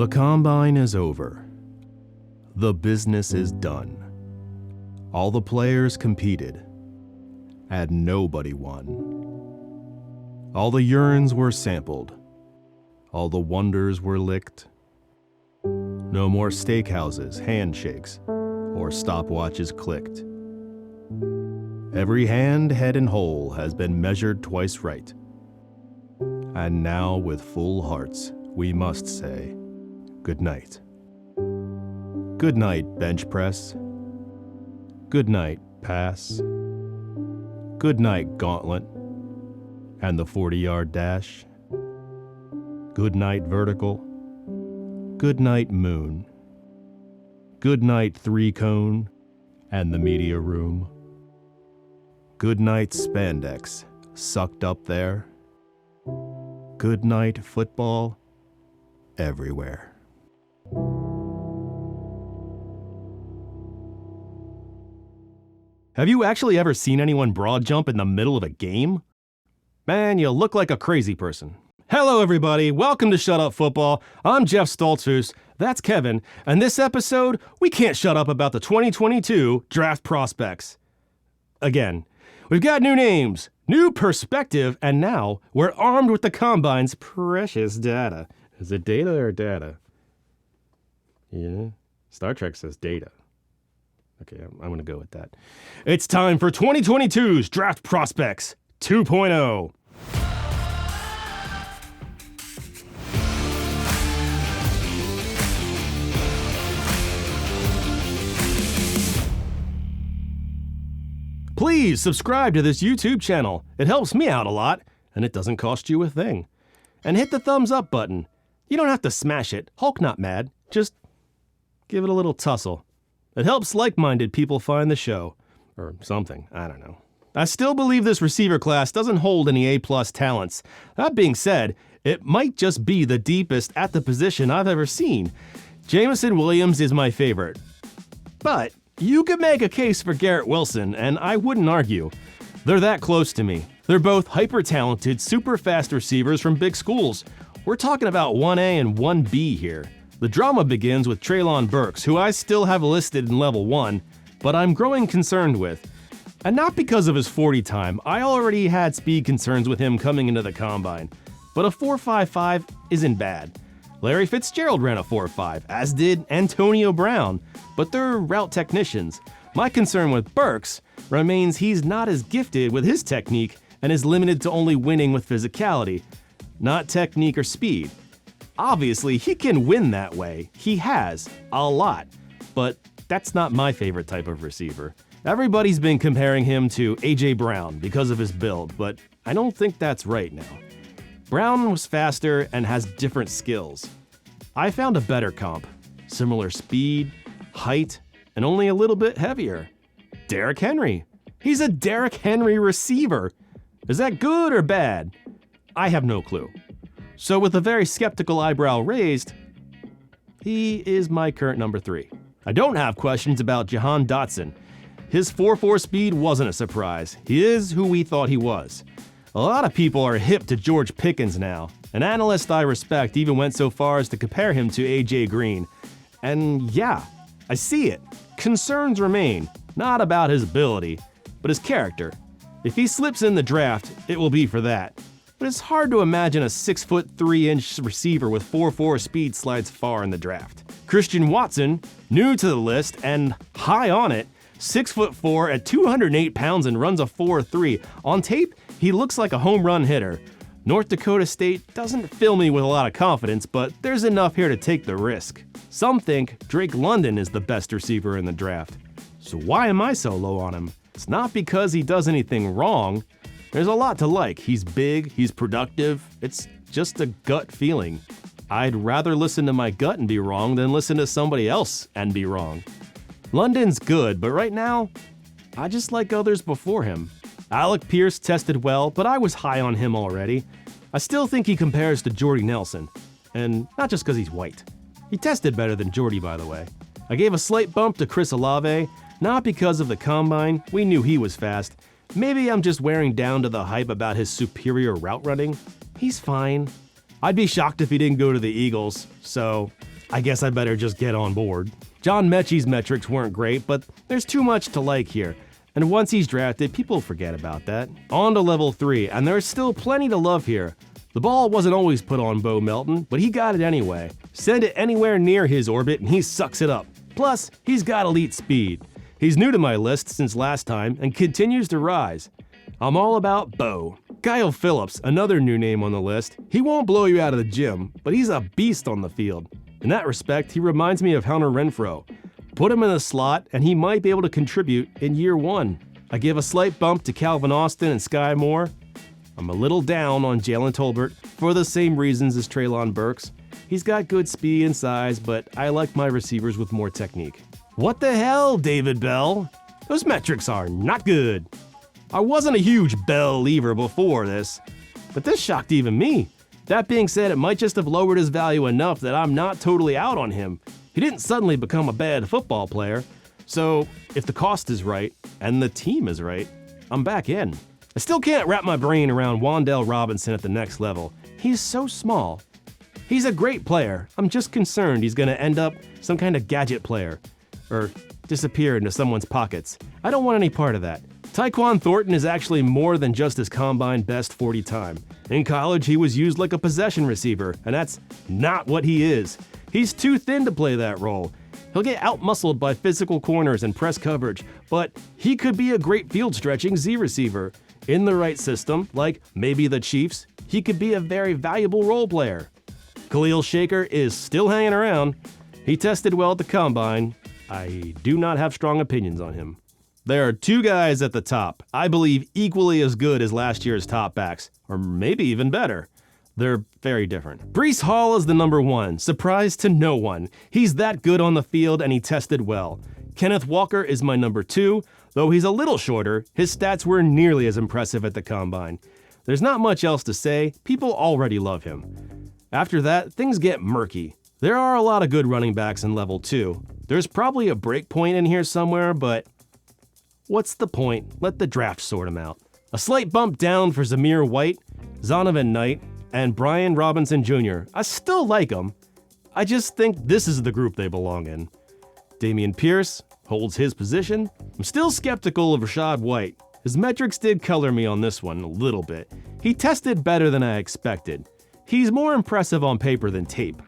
The combine is over. The business is done. All the players competed, and nobody won. All the urines were sampled. All the wonders were licked. No more steakhouses, handshakes, or stopwatches clicked. Every hand, head, and hole has been measured twice right. And now, with full hearts, we must say, good night. Good night, bench press. Good night, pass. Good night, gauntlet. And the 40-yard dash. Good night, vertical. Good night, moon. Good night, three-cone and the media room. Good night, spandex, sucked up there. Good night, football, everywhere. Have you actually ever seen anyone broad jump in the middle of a game? Man, you look like a crazy person. Hello everybody, welcome to Shut Up Football. I'm Jeff Stoltzfus, that's Kevin, and this episode, we can't shut up about the 2022 draft prospects. Again, we've got new names, new perspective, and now we're armed with the Combine's precious data. Is it data or data? Yeah, Star Trek says data. Okay, I'm going to go with that. It's time for 2022's Draft Prospects 2.0. Please subscribe to this YouTube channel. It helps me out a lot, and it doesn't cost you a thing. And hit the thumbs up button. You don't have to smash it. Hulk not mad. Just give it a little tussle. It helps like-minded people find the show. Or something, I don't know. I still believe this receiver class doesn't hold any A-plus talents. That being said, it might just be the deepest at the position I've ever seen. Jameson Williams is my favorite. But you could make a case for Garrett Wilson, and I wouldn't argue. They're that close to me. They're both hyper-talented, super-fast receivers from big schools. We're talking about 1A and 1B here. The drama begins with Treylon Burks, who I still have listed in level 1, but I'm growing concerned with. And not because of his 40 time, I already had speed concerns with him coming into the combine. But a 4.55 isn't bad. Larry Fitzgerald ran a 4.5, as did Antonio Brown, but they're route technicians. My concern with Burks remains he's not as gifted with his technique and is limited to only winning with physicality, not technique or speed. Obviously, he can win that way. He has, a lot. But that's not my favorite type of receiver. Everybody's been comparing him to A.J. Brown because of his build, but I don't think that's right now. Brown was faster and has different skills. I found a better comp. Similar speed, height, and only a little bit heavier. Derrick Henry. He's a Derrick Henry receiver. Is that good or bad? I have no clue. So with a very skeptical eyebrow raised, he is my current number 3. I don't have questions about Jahan Dotson. His 4.4 speed wasn't a surprise. He is who we thought he was. A lot of people are hip to George Pickens now. An analyst I respect even went so far as to compare him to A.J. Green. And yeah, I see it. Concerns remain, not about his ability, but his character. If he slips in the draft, it will be for that. But it's hard to imagine a 6'3" receiver with 4.4 speed slides far in the draft. Christian Watson, new to the list and high on it, 6'4" at 208 pounds and runs a 4.3. On tape, he looks like a home run hitter. North Dakota State doesn't fill me with a lot of confidence, but there's enough here to take the risk. Some think Drake London is the best receiver in the draft. So why am I so low on him? It's not because he does anything wrong. There's a lot to like. He's big, he's productive. It's just a gut feeling. I'd rather listen to my gut and be wrong than listen to somebody else and be wrong. London's good, but right now, I just like others before him. Alec Pierce tested well, but I was high on him already. I still think he compares to Jordy Nelson, and not just because he's white. He tested better than Jordy, by the way. I gave a slight bump to Chris Olave, not because of the combine. We knew he was fast. Maybe I'm just wearing down to the hype about his superior route running. He's fine. I'd be shocked if he didn't go to the Eagles, so I guess I better just get on board. John Metchie's metrics weren't great, but there's too much to like here. And once he's drafted, people forget about that. On to level 3, and there's still plenty to love here. The ball wasn't always put on Bo Melton, but he got it anyway. Send it anywhere near his orbit and he sucks it up. Plus, he's got elite speed. He's new to my list since last time and continues to rise. I'm all about Bo. Kyle Phillips, another new name on the list. He won't blow you out of the gym, but he's a beast on the field. In that respect, he reminds me of Hunter Renfrow. Put him in the slot, and he might be able to contribute in year 1. I give a slight bump to Calvin Austin and Skyy Moore. I'm a little down on Jalen Tolbert for the same reasons as Treylon Burks. He's got good speed and size, but I like my receivers with more technique. What the hell, David Bell? Those metrics are not good. I wasn't a huge Bell-liever before this, but this shocked even me. That being said, it might just have lowered his value enough that I'm not totally out on him. He didn't suddenly become a bad football player. So if the cost is right and the team is right, I'm back in. I still can't wrap my brain around Wan'Dale Robinson at the next level. He's so small. He's a great player. I'm just concerned he's going to end up some kind of gadget player or disappear into someone's pockets. I don't want any part of that. Tyquan Thornton is actually more than just his combine best 40 time. In college, he was used like a possession receiver, and that's not what he is. He's too thin to play that role. He'll get out-muscled by physical corners and press coverage, but he could be a great field-stretching Z receiver. In the right system, like maybe the Chiefs, he could be a very valuable role player. Khalil Shaker is still hanging around. He tested well at the combine. I do not have strong opinions on him. There are 2 guys at the top, I believe equally as good as last year's top backs, or maybe even better. They're very different. Breece Hall is the number 1, surprise to no one. He's that good on the field and he tested well. Kenneth Walker is my number 2, though he's a little shorter, his stats were nearly as impressive at the combine. There's not much else to say, people already love him. After that, things get murky. There are a lot of good running backs in level 2. There's probably a break point in here somewhere, but what's the point? Let the draft sort him out. A slight bump down for Zamir White, Zonovan Knight, and Brian Robinson Jr. I still like them. I just think this is the group they belong in. Dameon Pierce holds his position. I'm still skeptical of Rachaad White. His metrics did color me on this one a little bit. He tested better than I expected. He's more impressive on paper than tape.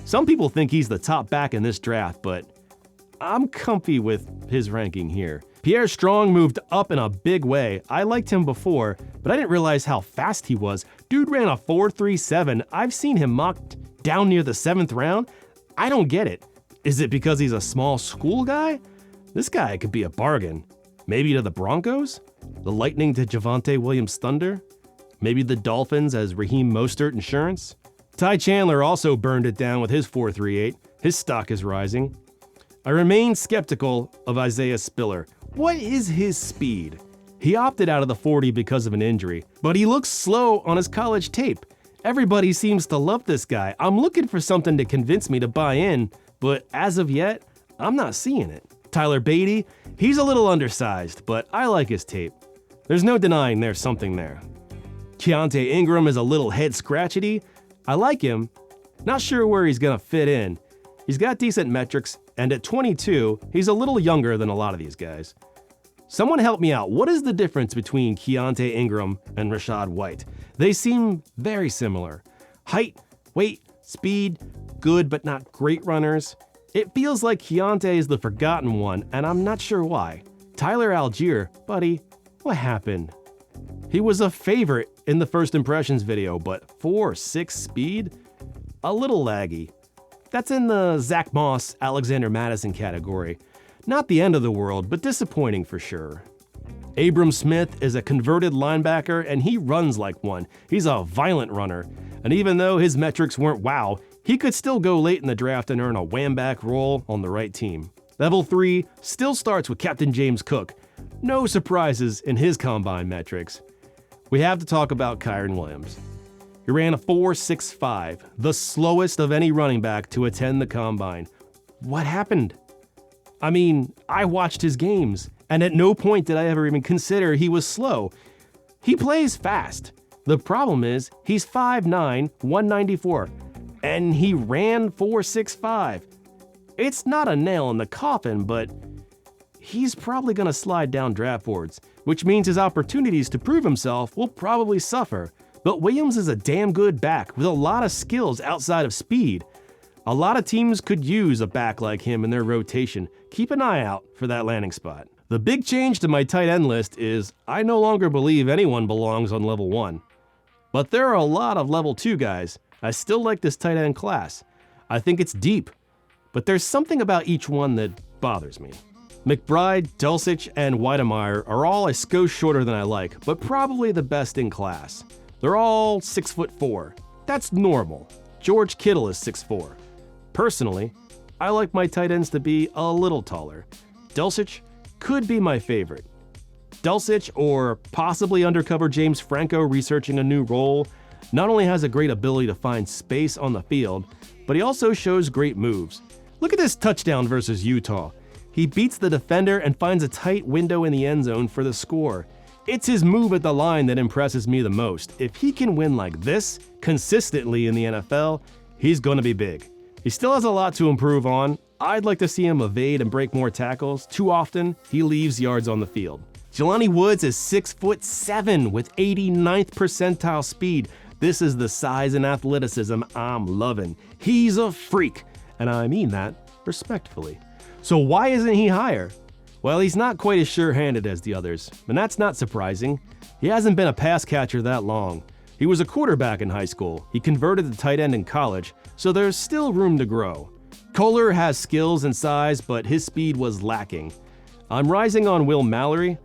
Some people think he's the top back in this draft, but I'm comfy with his ranking here. Pierre Strong moved up in a big way. I liked him before, but I didn't realize how fast he was. Dude ran a 4.37. I've seen him mocked down near the 7th round. I don't get it. Is it because he's a small school guy? This guy could be a bargain. Maybe to the Broncos? The Lightning to Javonte Williams Thunder? Maybe the Dolphins as Raheem Mostert Insurance? Ty Chandler also burned it down with his 4.38. His stock is rising. I remain skeptical of Isaiah Spiller. What is his speed? He opted out of the 40 because of an injury, but he looks slow on his college tape. Everybody seems to love this guy. I'm looking for something to convince me to buy in, but as of yet, I'm not seeing it. Tyler Badie, he's a little undersized, but I like his tape. There's no denying there's something there. Keontae Ingram is a little head-scratchety. I like him. Not sure where he's gonna fit in. He's got decent metrics, and at 22, he's a little younger than a lot of these guys. Someone help me out. What is the difference between Keontae Ingram and Rachaad White? They seem very similar. Height, weight, speed, good but not great runners. It feels like Keontae is the forgotten one, and I'm not sure why. Tyler Algier, buddy, what happened? He was a favorite in the first impressions video, but 4.6 speed? A little laggy. That's in the Zach Moss, Alexander Madison category. Not the end of the world, but disappointing for sure. Abram Smith is a converted linebacker, and he runs like one. He's a violent runner. And even though his metrics weren't wow, he could still go late in the draft and earn a wham-back role on the right team. Level 3 still starts with Captain James Cook. No surprises in his combine metrics. We have to talk about Kyren Williams. He ran a 4.65, the slowest of any running back to attend the combine. What happened? I mean, I watched his games, and at no point did I ever even consider he was slow. He plays fast. The problem is, he's 5'9", 194. and he ran 4.65. It's not a nail in the coffin, but he's probably going to slide down draft boards, which means his opportunities to prove himself will probably suffer. But Williams is a damn good back with a lot of skills outside of speed. A lot of teams could use a back like him in their rotation. Keep an eye out for that landing spot. The big change to my tight end list is I no longer believe anyone belongs on level 1. But there are a lot of level 2 guys. I still like this tight end class. I think it's deep, but there's something about each one that bothers me. McBride, Dulcich, and Weidemeyer are all a skosh shorter than I like, but probably the best in class. They're all 6'4". That's normal. George Kittle is 6'4". Personally, I like my tight ends to be a little taller. Dulcich could be my favorite. Dulcich, or possibly undercover James Franco researching a new role, not only has a great ability to find space on the field, but he also shows great moves. Look at this touchdown versus Utah. He beats the defender and finds a tight window in the end zone for the score. It's his move at the line that impresses me the most. If he can win like this consistently in the NFL, he's going to be big. He still has a lot to improve on. I'd like to see him evade and break more tackles. Too often, he leaves yards on the field. Jelani Woods is 6'7" with 89th percentile speed. This is the size and athleticism I'm loving. He's a freak, and I mean that respectfully. So why isn't he higher? Well, he's not quite as sure-handed as the others, and that's not surprising. He hasn't been a pass catcher that long. He was a quarterback in high school. He converted to tight end in college, so there's still room to grow. Kohler has skills and size, but his speed was lacking. I'm rising on Will Mallory.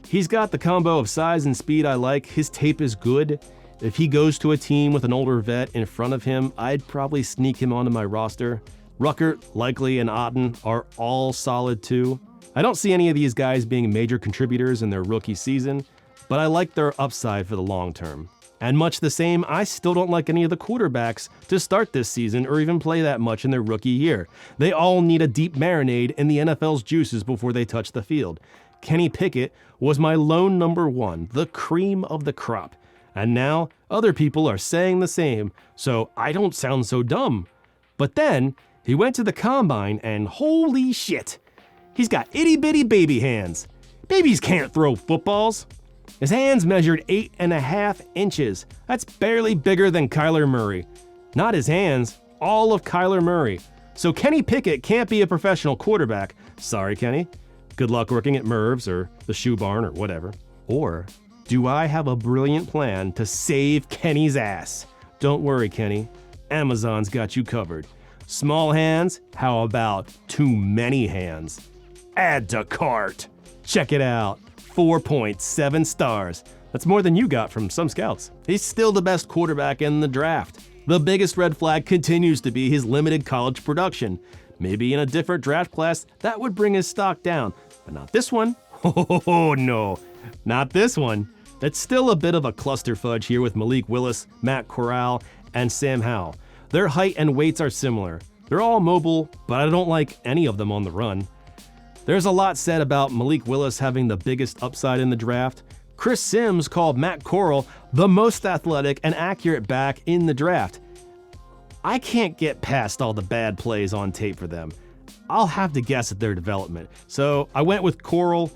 He's got the combo of size and speed I like. His tape is good. If he goes to a team with an older vet in front of him, I'd probably sneak him onto my roster. Ruckert, Likely, and Otten are all solid too. I don't see any of these guys being major contributors in their rookie season, but I like their upside for the long term. And much the same, I still don't like any of the quarterbacks to start this season or even play that much in their rookie year. They all need a deep marinade in the NFL's juices before they touch the field. Kenny Pickett was my lone number 1, the cream of the crop. And now other people are saying the same, so I don't sound so dumb. But then he went to the combine and holy shit, he's got itty-bitty baby hands. Babies can't throw footballs. His hands measured 8.5 inches. That's barely bigger than Kyler Murray. Not his hands, all of Kyler Murray. So Kenny Pickett can't be a professional quarterback. Sorry, Kenny. Good luck working at Merv's or the Shoe Barn or whatever. Or do I have a brilliant plan to save Kenny's ass? Don't worry, Kenny. Amazon's got you covered. Small hands? How about too many hands? Add to cart. Check it out. 4.7 stars. That's more than you got from some scouts. He's still the best quarterback in the draft. The biggest red flag continues to be his limited college production. Maybe in a different draft class, that would bring his stock down. But not this one. Oh no, not this one. It's still a bit of a cluster fudge here with Malik Willis, Matt Corral, and Sam Howell. Their height and weights are similar. They're all mobile, but I don't like any of them on the run. There's a lot said about Malik Willis having the biggest upside in the draft. Chris Sims called Matt Corral the most athletic and accurate back in the draft. I can't get past all the bad plays on tape for them. I'll have to guess at their development. So I went with Corral.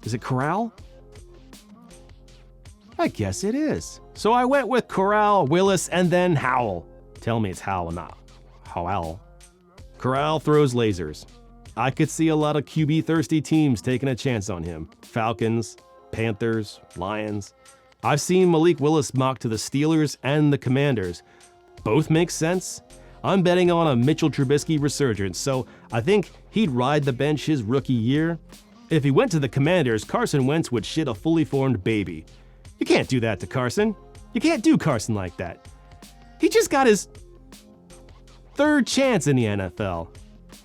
Is it Corral? I guess it is. So I went with Corral, Willis, and then Howell. Tell me it's Howell, not Howell. Corral throws lasers. I could see a lot of QB-thirsty teams taking a chance on him. Falcons, Panthers, Lions. I've seen Malik Willis mocked to the Steelers and the Commanders. Both make sense. I'm betting on a Mitchell Trubisky resurgence, so I think he'd ride the bench his rookie year. If he went to the Commanders, Carson Wentz would shit a fully formed baby. You can't do that to Carson. You can't do Carson like that. He just got his third chance in the NFL.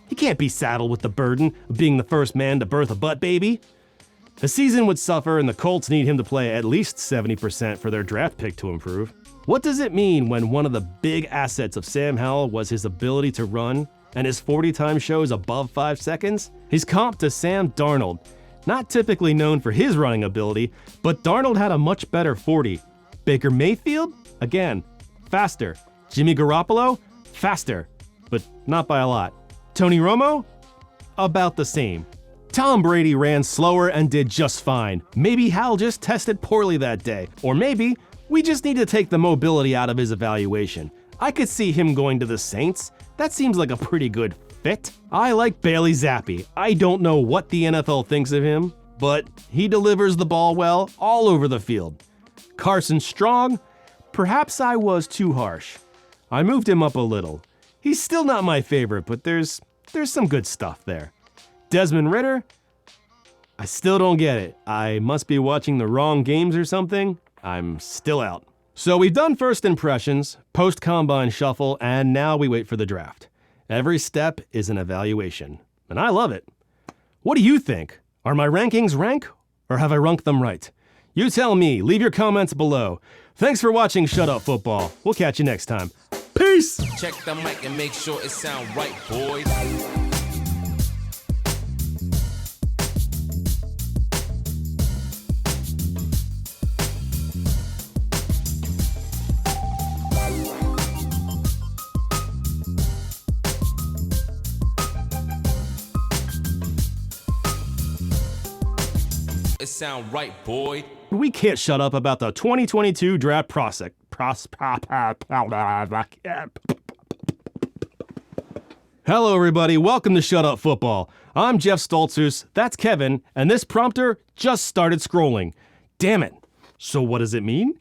He can't be saddled with the burden of being the first man to birth a butt baby. The season would suffer and the Colts need him to play at least 70% for their draft pick to improve. What does it mean when one of the big assets of Sam Howell was his ability to run and his 40-time shows above 5 seconds? He's comped to Sam Darnold. Not typically known for his running ability, but Darnold had a much better 40. Baker Mayfield? Again, faster. Jimmy Garoppolo? Faster, but not by a lot. Tony Romo? About the same. Tom Brady ran slower and did just fine. Maybe Howell just tested poorly that day. Or maybe we just need to take the mobility out of his evaluation. I could see him going to the Saints. That seems like a pretty good fit. I like Bailey Zappi. I don't know what the NFL thinks of him, but he delivers the ball well all over the field. Carson Strong? Perhaps I was too harsh. I moved him up a little. He's still not my favorite, but there's some good stuff there. Desmond Ridder? I still don't get it. I must be watching the wrong games or something. I'm still out. So we've done first impressions, post-combine shuffle, and now we wait for the draft. Every step is an evaluation, and I love it. What do you think? Are my rankings rank, or have I ranked them right? You tell me. Leave your comments below. Thanks for watching Shut Up Football. We'll catch you next time. Peace! Check the mic and make sure it sound right, boys. It sound right, boy. We can't shut up about the 2022 draft process. Hello, everybody. Welcome to Shut Up Football. I'm Jeff Stoltzus. That's Kevin, and this prompter just started scrolling. Damn it. So what does it mean?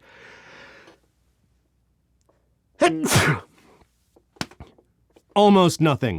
Almost nothing.